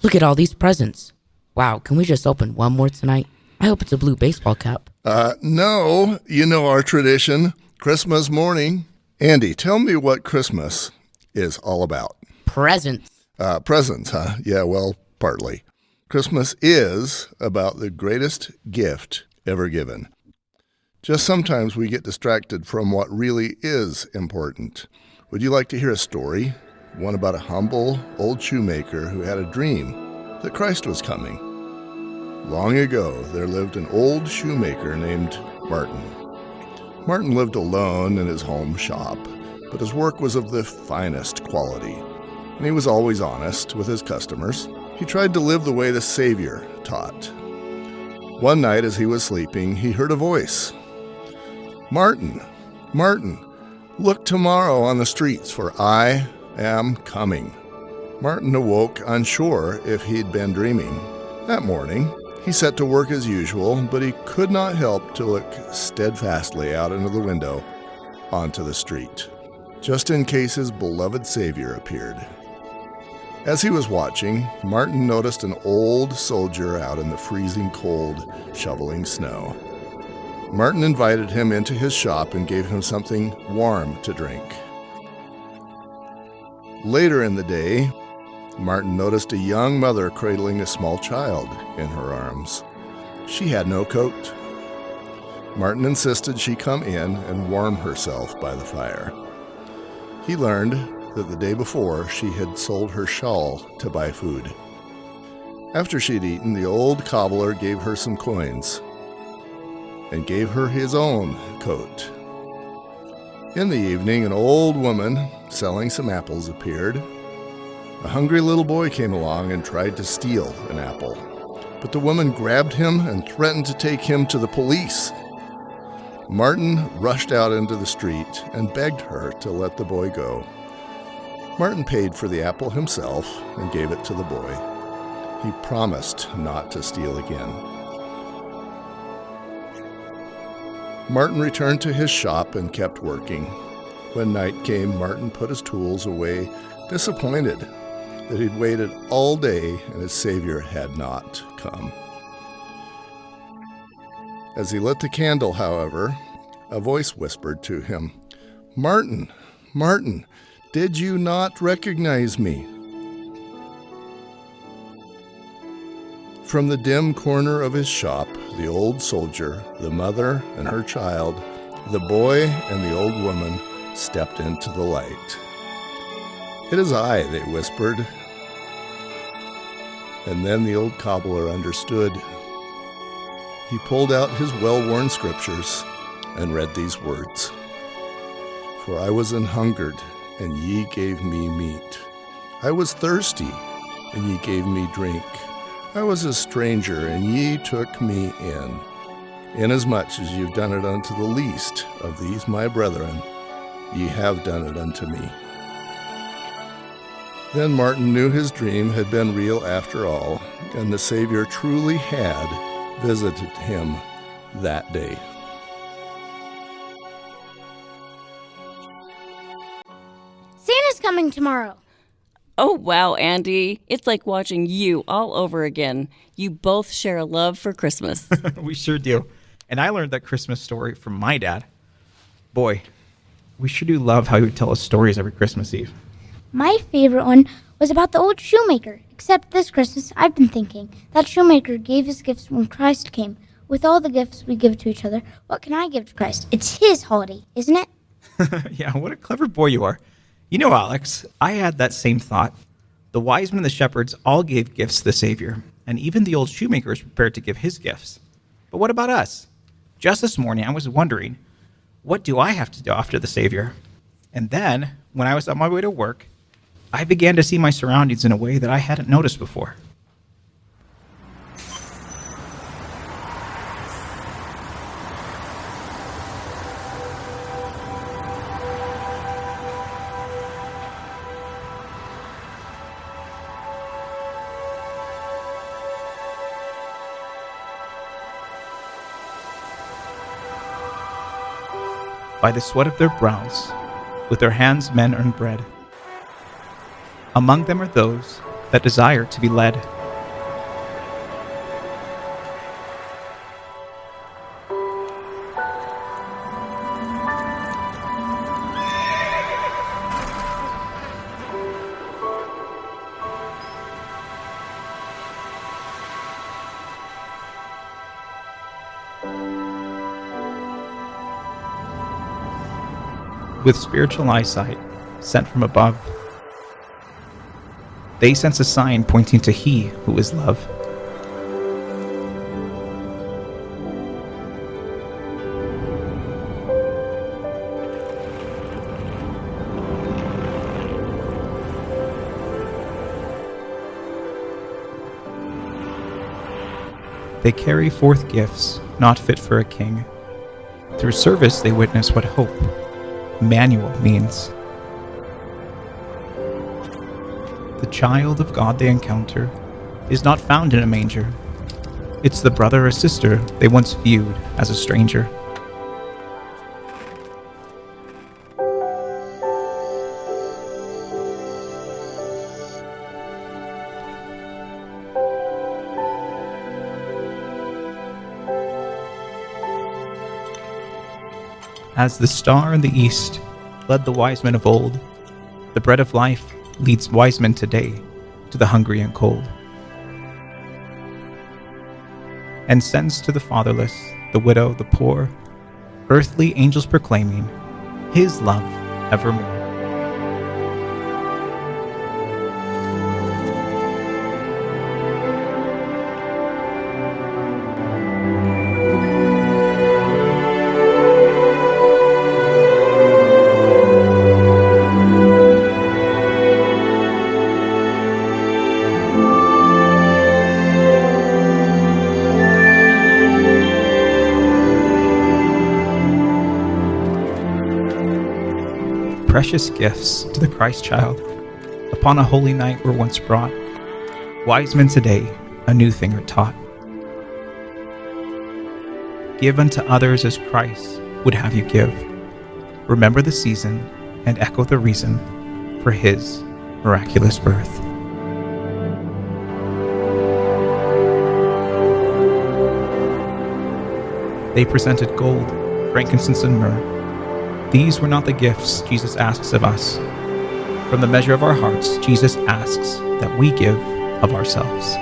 Look at all these presents. Wow, can we just open one more tonight? I hope it's a blue baseball cap. No, you know our tradition. Christmas morning. Andy, tell me what Christmas is all about. Presents. Presents, huh? Yeah, well, partly. Christmas is about the greatest gift ever given. Just sometimes we get distracted from what really is important. Would you like to hear a story? One about a humble old shoemaker who had a dream that Christ was coming. Long ago, there lived an old shoemaker named Martin. Martin lived alone in his home shop, but his work was of the finest quality, and he was always honest with his customers. He tried to live the way the Savior taught. One night as he was sleeping, he heard a voice. "Martin, Martin, look tomorrow on the streets, for I am coming." Martin awoke unsure if he'd been dreaming. That morning, he set to work as usual, but he could not help to look steadfastly out into the window onto the street, just in case his beloved Savior appeared. As he was watching, Martin noticed an old soldier out in the freezing cold, shoveling snow. Martin invited him into his shop and gave him something warm to drink. Later in the day, Martin noticed a young mother cradling a small child in her arms. She had no coat. Martin insisted she come in and warm herself by the fire. He learned that the day before she had sold her shawl to buy food. After she'd eaten, the old cobbler gave her some coins and gave her his own coat. In the evening, an old woman selling some apples appeared. A hungry little boy came along and tried to steal an apple, but the woman grabbed him and threatened to take him to the police. Martin rushed out into the street and begged her to let the boy go. Martin paid for the apple himself and gave it to the boy. He promised not to steal again. Martin returned to his shop and kept working. When night came, Martin put his tools away, disappointed that he'd waited all day and his Savior had not come. As he lit the candle, however, a voice whispered to him, "Martin, Martin, did you not recognize me?" From the dim corner of his shop, the old soldier, the mother and her child, the boy and the old woman stepped into the light. "It is I," they whispered. And then the old cobbler understood. He pulled out his well-worn scriptures and read these words. "For I was an hungered, and ye gave me meat. I was thirsty, and ye gave me drink. I was a stranger, and ye took me in. Inasmuch as you've done it unto the least of these my brethren, ye have done it unto me." Then Martin knew his dream had been real after all, and the Savior truly had visited him that day. Santa's coming tomorrow. Oh, wow, Andy. It's like watching you all over again. You both share a love for Christmas. We sure do. And I learned that Christmas story from my dad. Boy, we sure do love how he would tell us stories every Christmas Eve. My favorite one was about the old shoemaker, except this Christmas I've been thinking that shoemaker gave his gifts when Christ came. With all the gifts we give to each other, what can I give to Christ? It's his holiday, isn't it? Yeah, what a clever boy you are. You know, Alex, I had that same thought. The wise men and the shepherds all gave gifts to the Savior, and even the old shoemaker is prepared to give his gifts. But what about us? Just this morning, I was wondering, what do I have to do after the Savior? And then, when I was on my way to work, I began to see my surroundings in a way that I hadn't noticed before. By the sweat of their brows, with their hands men earn bread. Among them are those that desire to be led. with spiritual eyesight sent from above. They sense a sign pointing to He who is love. They carry forth gifts not fit for a king. Through service they witness what hope, Emmanuel, means. The child of God they encounter is not found in a manger. It's the brother or sister they once viewed as a stranger. As the star in the east led the wise men of old, the bread of life leads wise men today to the hungry and cold, and sends to the fatherless, the widow, the poor, earthly angels proclaiming His love evermore. Precious gifts to the Christ child upon a holy night were once brought. Wise men today a new thing are taught. Give unto others as Christ would have you give. Remember the season and echo the reason for His miraculous birth. They presented gold, frankincense, and myrrh. These were not the gifts Jesus asks of us. From the measure of our hearts, Jesus asks that we give of ourselves.